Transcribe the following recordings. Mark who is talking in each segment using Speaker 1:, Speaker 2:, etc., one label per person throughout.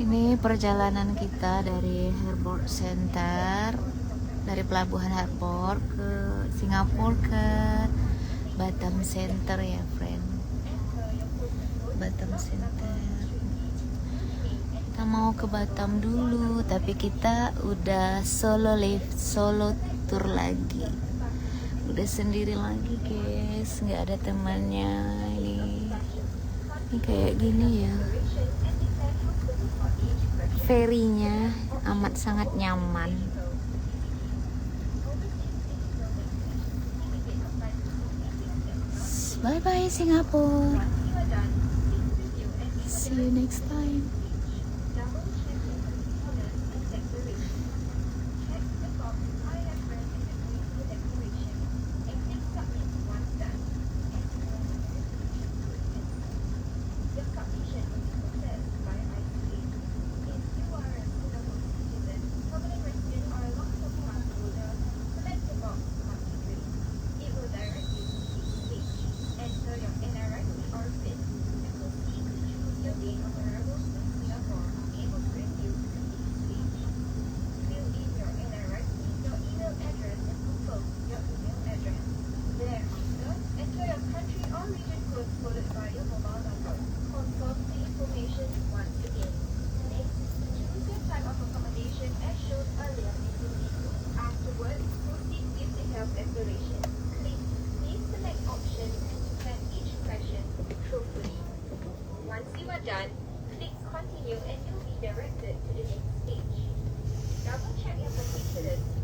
Speaker 1: Ini perjalanan kita dari Harbour Center, dari pelabuhan Harbour ke Singapura ke Batam Center ya friend. Batam Center. Kita mau ke Batam dulu, tapi kita udah solo tour lagi. Udah sendiri lagi guys, nggak ada temannya. Ini kayak gini ya. Ferinya amat sangat nyaman. Bye bye Singapura. See you next time.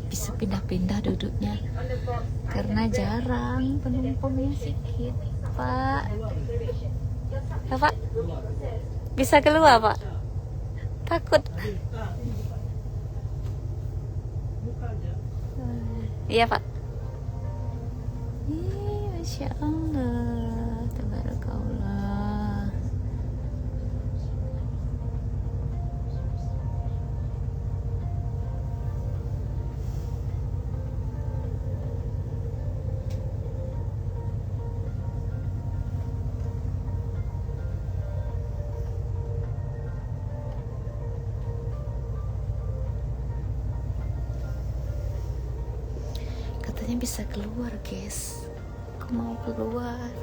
Speaker 1: Bisa pindah-pindah duduknya karena jarang penumpangnya sedikit. Pak, ya, Pak, bisa keluar Pak? Takut. Iya Pak. Masya Allah, tabarakallah. Katanya bisa keluar guys. Aku mau keluar.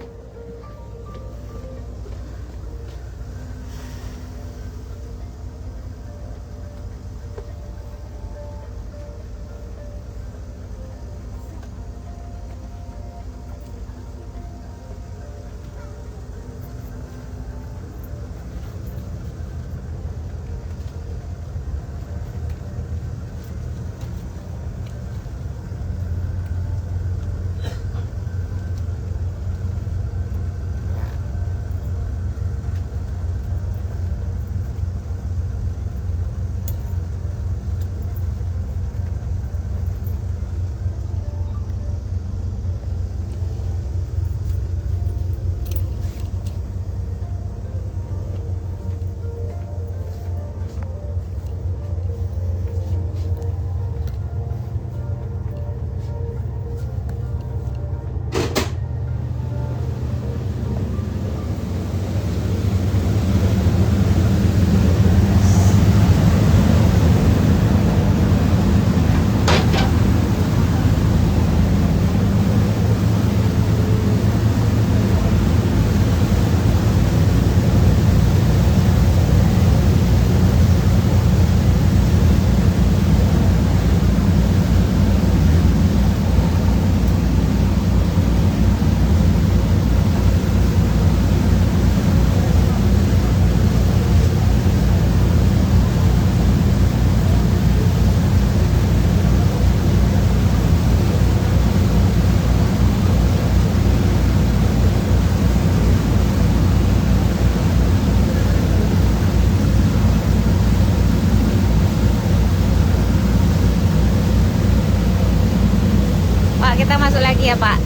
Speaker 1: ya Pak.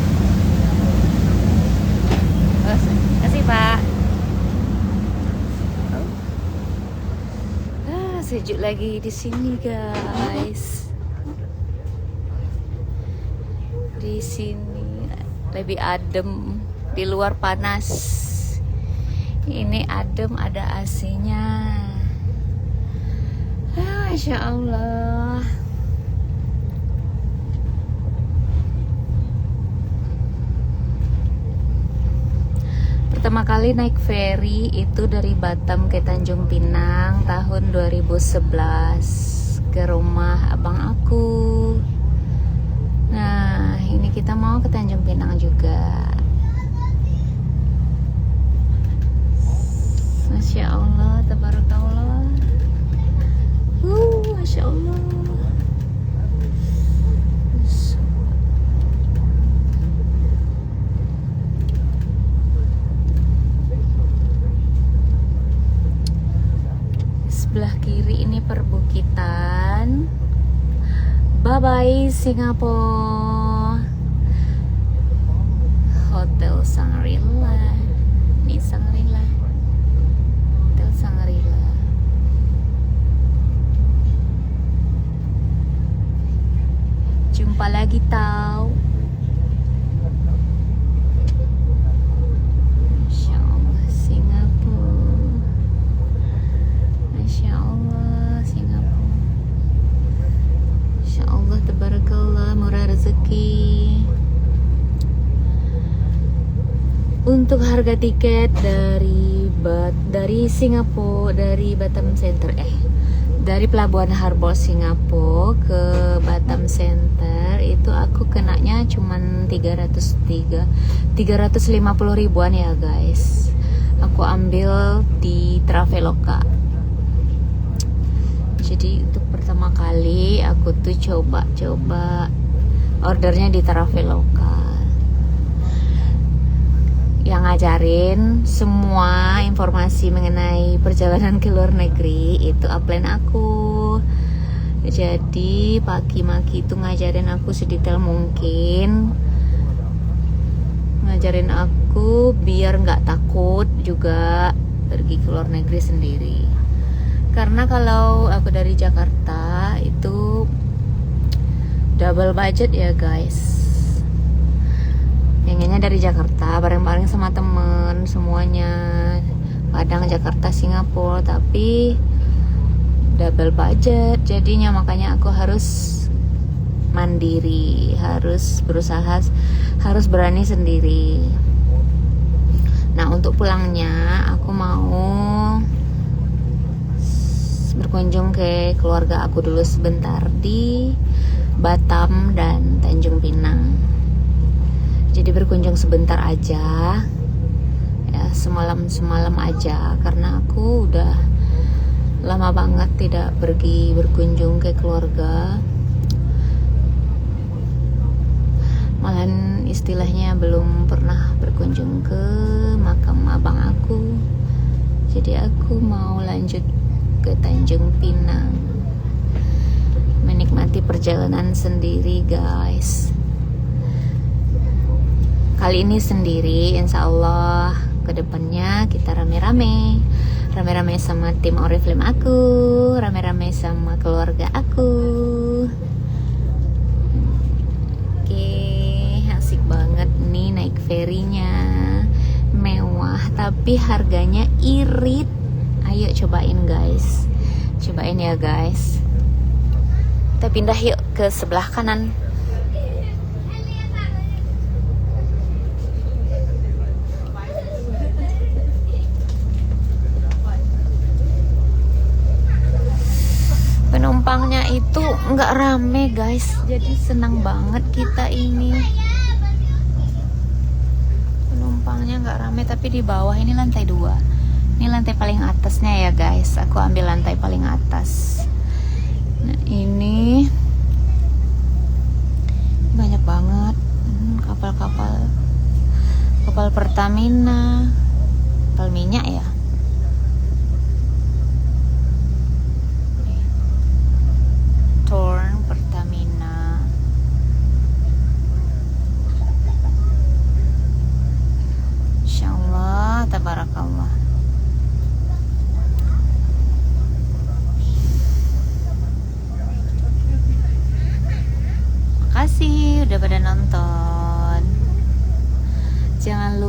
Speaker 1: Oh, kasih Pak. Sejuk lagi di sini guys. Di sini lebih adem, di luar panas. Ini adem, ada AC-nya. Masya Allah. Pertama kali naik ferry itu dari Batam ke Tanjung Pinang tahun 2011 ke rumah abang aku. Nah, ini kita mau ke Tanjung Pinang juga. Masya Allah, tabarakallah. Masya Allah. Sebelah kiri ini perbukitan. Bye bye Singapura. Hotel Shangri-La. Ini Shangri-La. Hotel Shangri-La. Jumpa lagi tau. Tabarakallah, murah rezeki. Untuk harga tiket dari Singapura, dari Batam Center, dari Pelabuhan Harbour Singapura ke Batam Center itu aku kenanya cuman 350 ribuan ya guys. Aku ambil di Traveloka. Jadi untuk pertama kali aku tuh coba ordernya di Traveloka. Yang ngajarin semua informasi mengenai perjalanan ke luar negeri itu upline aku. Jadi Pak Kimaki itu ngajarin aku sedetail mungkin, ngajarin aku biar nggak takut juga pergi ke luar negeri sendiri. Karena kalau aku dari Jakarta itu double budget ya guys. Pengennya dari Jakarta bareng-bareng sama temen semuanya, Padang, Jakarta, Singapura, tapi double budget. Jadinya makanya aku harus mandiri, harus berusaha, harus berani sendiri. Nah untuk pulangnya aku mau berkunjung ke keluarga aku dulu sebentar di Batam dan Tanjung Pinang. Jadi berkunjung sebentar aja ya, semalam aja, karena aku udah lama banget tidak pergi berkunjung ke keluarga. Malahan istilahnya belum pernah berkunjung ke makam abang aku. Jadi aku mau lanjut ke Tanjung Pinang, menikmati perjalanan sendiri guys. Kali ini sendiri, insya Allah kedepannya kita rame-rame sama tim Oriflame aku, rame-rame sama keluarga aku. Oke, asik banget nih naik ferinya, mewah tapi harganya irit. Ayo cobain guys, cobain ya guys. Kita pindah yuk ke sebelah kanan. Penumpangnya itu nggak rame guys, jadi senang banget kita ini. Penumpangnya nggak rame, tapi di bawah ini lantai 2. Ini lantai paling atasnya ya guys. Aku ambil lantai paling atas. Nah ini banyak banget kapal-kapal, kapal Pertamina, kapal minyak ya. Torn Pertamina.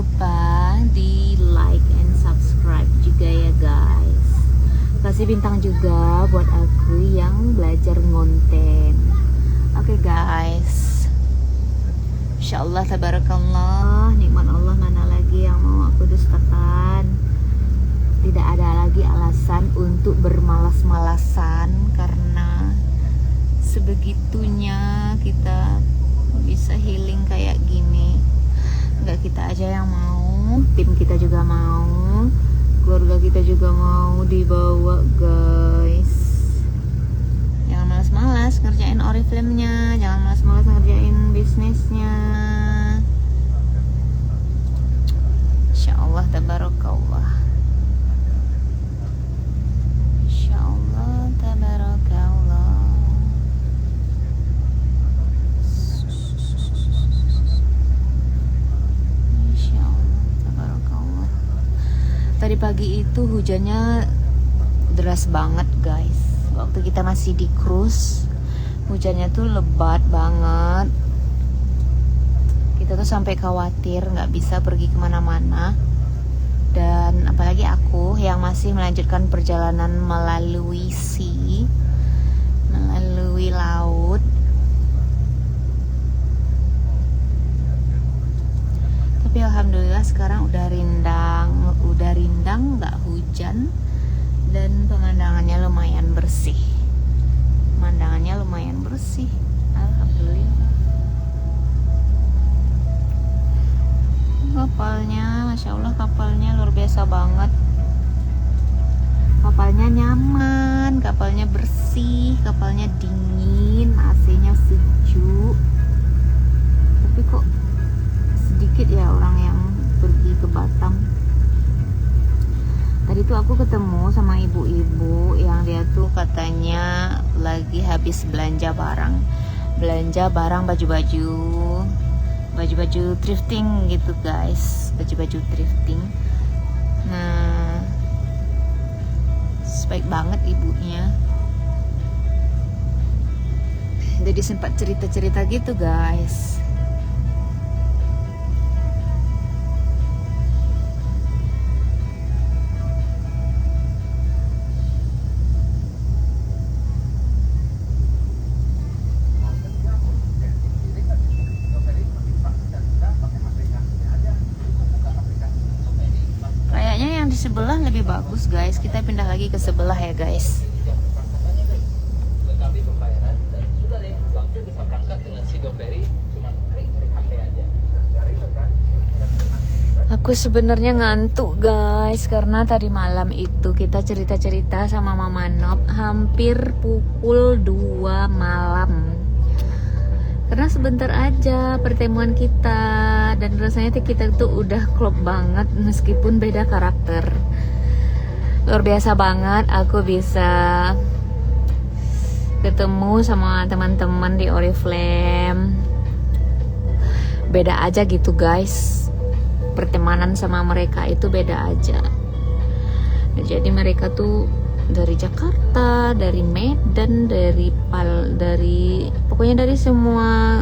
Speaker 1: lupa di like and subscribe juga ya guys. Kasih bintang juga buat aku yang belajar ngonten. Oke guys, insyaallah tabarakallah, nikmat Allah mana lagi yang mau aku dustakan. Tidak ada lagi alasan untuk bermalas-malasan, karena sebegitunya kita bisa healing kayak gini. Nggak kita aja yang mau, tim kita juga mau, keluarga kita juga mau dibawa guys. Jangan malas-malas ngerjain Oriflame-nya, jangan malas-malas ngerjain bisnisnya. Insyaallah tabarakallah, insyaallah tabarakallah. Tadi pagi itu hujannya deras banget guys. Waktu kita masih di cruise, hujannya tuh lebat banget. Kita tuh sampai khawatir nggak bisa pergi kemana-mana. Dan apalagi aku yang masih melanjutkan perjalanan melalui sea, melalui laut. Tapi alhamdulillah sekarang udah rindang, nggak hujan, dan pemandangannya lumayan bersih. Alhamdulillah. Kapalnya, masya Allah, kapalnya luar biasa banget. Kapalnya nyaman, kapalnya bersih, kapalnya dingin, AC-nya sejuk. Tapi kok sedikit ya orang yang pergi ke Batam. Tadi tuh aku ketemu sama ibu-ibu yang dia tuh katanya lagi habis belanja barang baju-baju thrifting gitu guys, baju-baju thrifting. Nah, baik banget ibunya. Jadi sempat cerita-cerita gitu guys. Di sebelah lebih bagus guys, kita pindah lagi ke sebelah ya guys. Aku sebenarnya ngantuk guys, karena tadi malam itu kita cerita-cerita sama Mama Nop hampir pukul 2 malam. Karena sebentar aja pertemuan kita, dan rasanya kita tuh udah klop banget meskipun beda karakter. Luar biasa banget aku bisa ketemu sama teman-teman di Oriflame. Beda aja gitu guys, pertemanan sama mereka itu beda aja. Jadi mereka tuh dari Jakarta, dari Medan, dari pokoknya dari semua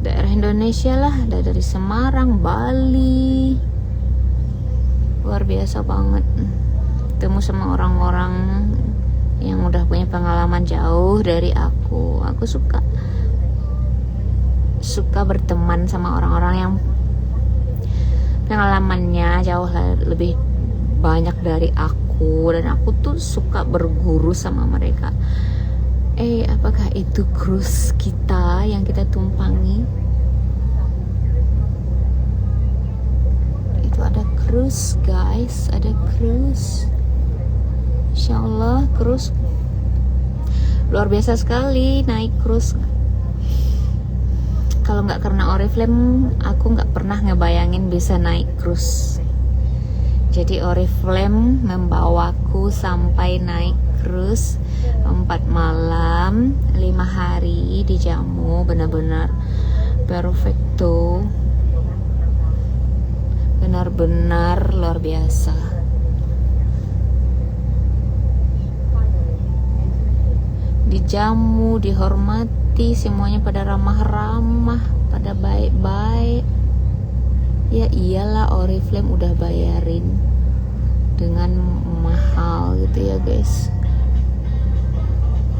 Speaker 1: daerah Indonesia lah, dari Semarang, Bali. Luar biasa banget ketemu sama orang-orang yang udah punya pengalaman jauh dari aku. Aku suka berteman sama orang-orang yang pengalamannya jauh lebih banyak dari aku, dan aku tuh suka berguru sama mereka. Apakah itu cruise kita yang kita tumpangi? Itu ada cruise guys, ada cruise. Insyaallah cruise luar biasa sekali naik cruise. Kalau nggak karena Oriflame, aku nggak pernah ngebayangin bisa naik cruise. Jadi Oriflame membawaku sampai naik cruise 4 malam 5 hari di Jammu, benar-benar perfecto, benar-benar luar biasa. Di Jammu dihormati, semuanya pada ramah-ramah, pada baik-baik. Ya ya iyalah Oriflame udah bayarin dengan mahal gitu ya guys.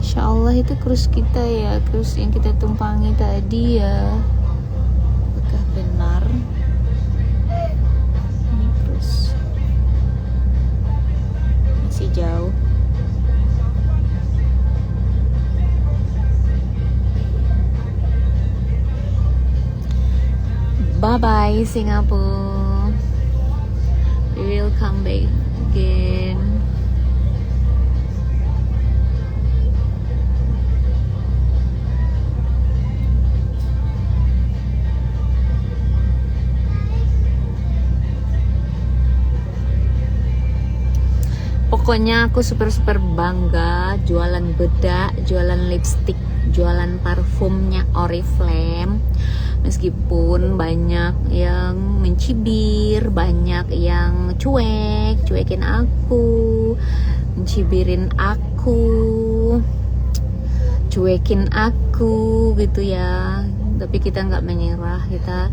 Speaker 1: Insya Allah itu cruise kita ya, cruise yang kita tumpangi tadi ya. Apakah benar ini cruise? Masih jauh. Bye bye Singapore. We will come back again. Pokoknya aku super bangga jualan bedak, jualan lipstick, jualan parfumnya Oriflame. Meskipun banyak yang mencibir, banyak yang cuekin aku, mencibirin aku, cuekin aku gitu ya. Tapi kita nggak menyerah, kita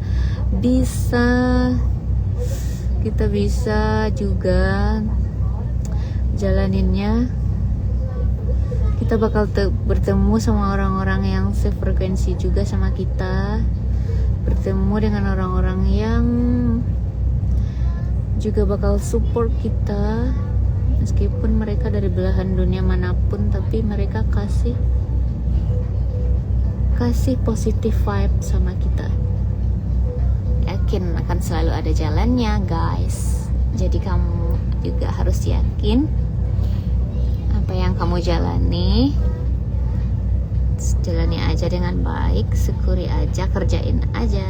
Speaker 1: bisa juga jalaninnya. Kita bakal bertemu sama orang-orang yang sefrekuensi juga sama kita, bertemu dengan orang-orang yang juga bakal support kita, meskipun mereka dari belahan dunia manapun, tapi mereka kasih positive vibe sama kita. Yakin akan selalu ada jalannya guys. Jadi kamu juga harus yakin apa yang kamu jalani aja dengan baik, syukuri aja, kerjain aja.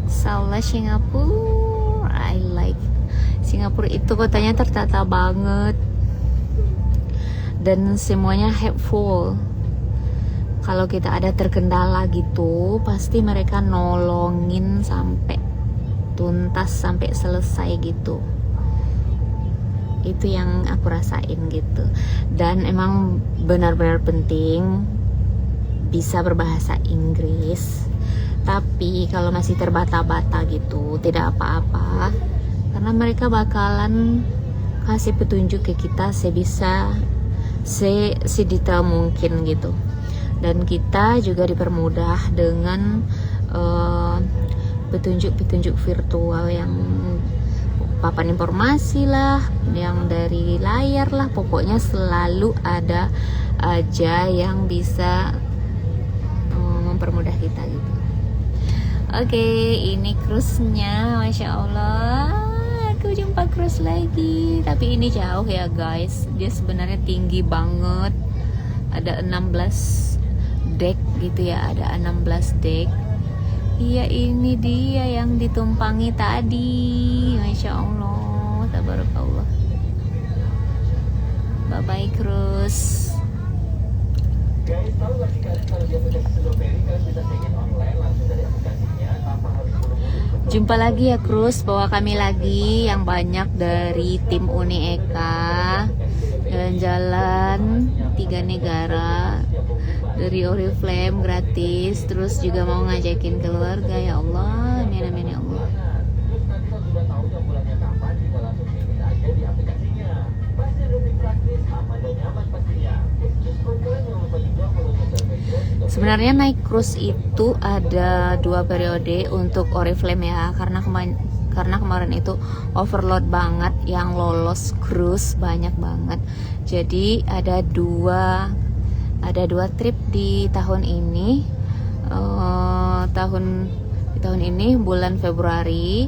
Speaker 1: Salah Singapura, I like Singapura itu kotanya tertata banget dan semuanya helpful. Kalau kita ada terkendala gitu, pasti mereka nolongin sampai tuntas, sampai selesai gitu. Itu yang aku rasain gitu. Dan emang benar-benar penting bisa berbahasa Inggris. Tapi kalau masih terbata-bata gitu, tidak apa-apa, karena mereka bakalan kasih petunjuk ke kita sedetail mungkin gitu. Dan kita juga dipermudah dengan petunjuk-petunjuk virtual yang papan informasi lah, yang dari layar lah, pokoknya selalu ada aja yang bisa mempermudah kita gitu. Oke, ini cruise-nya, Masya Allah. Aku jumpa cruise lagi, tapi ini jauh ya guys. Dia sebenarnya tinggi banget, ada 16 deck gitu ya, ada 16 deck. Iya, ini dia yang ditumpangi tadi. Masya Allah, tabarakallah. Bye bye cruise. Jumpa lagi ya cruise, bawa kami lagi yang banyak dari tim Uni Eka, jalan-jalan 3 negara dari Oriflame gratis, terus juga mau ngajakin keluarga. Ya Allah, amin amin ya Allah. Sebenarnya naik cruise itu ada 2 periode untuk Oriflame ya, karena kemarin itu overload banget yang lolos cruise, banyak banget. Jadi ada dua trip di tahun ini. Di tahun ini bulan Februari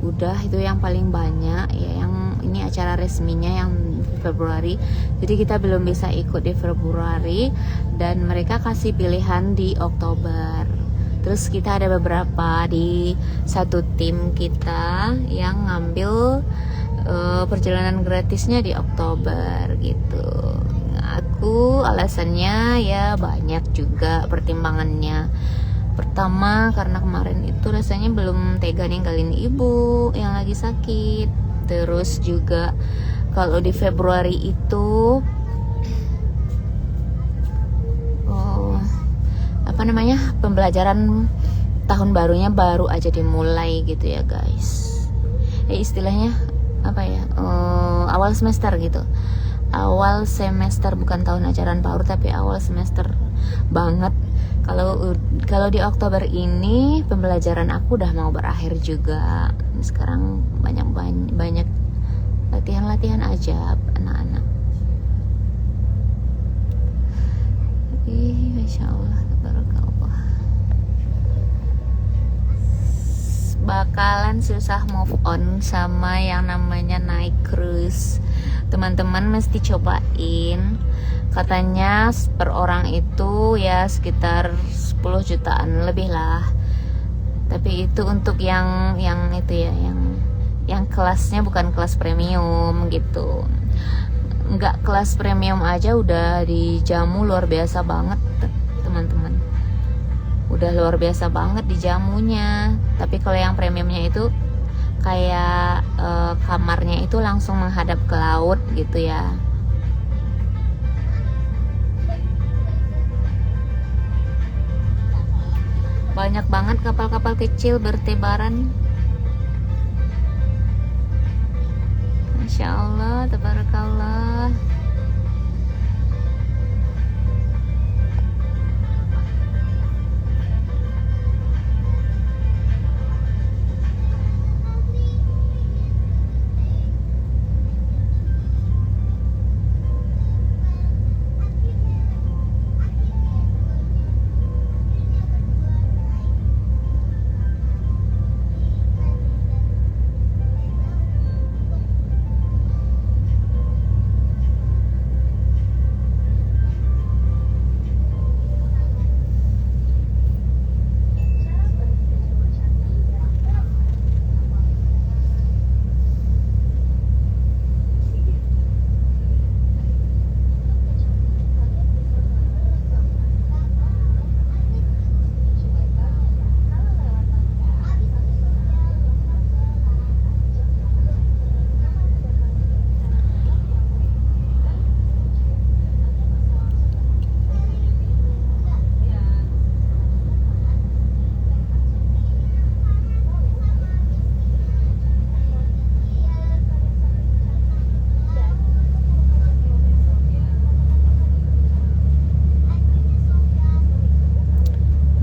Speaker 1: udah itu yang paling banyak ya, yang ini acara resminya yang Februari. Jadi kita belum bisa ikut di Februari dan mereka kasih pilihan di Oktober. Terus kita ada beberapa di satu tim kita yang ngambil perjalanan gratisnya di Oktober gitu. Aku alasannya ya banyak juga pertimbangannya. Pertama, karena kemarin itu rasanya belum tega ninggalin ibu yang lagi sakit. Terus juga kalau di Februari itu pembelajaran tahun barunya baru aja dimulai gitu ya guys. Istilahnya apa ya, awal semester gitu, awal semester, bukan tahun ajaran baru tapi awal semester banget. Kalau di Oktober ini pembelajaran aku udah mau berakhir juga. Sekarang banyak latihan aja anak-anak. Masya Allah, tabarakallah. Bakalan susah move on sama yang namanya naik cruise. Teman-teman mesti cobain. Katanya per orang itu ya sekitar 10 jutaan lebih lah. Tapi itu untuk yang itu ya, yang kelasnya bukan kelas premium gitu. Enggak, kelas premium aja udah dijamu luar biasa banget teman-teman. Udah luar biasa banget dijamunya. Tapi kalau yang premiumnya itu kayak kamarnya itu langsung menghadap ke laut gitu ya. Banyak banget kapal-kapal kecil bertebaran. Masya Allah, tabarakallah.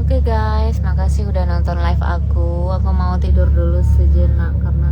Speaker 1: Oke guys, makasih udah nonton live aku. Aku mau tidur dulu sejenak karena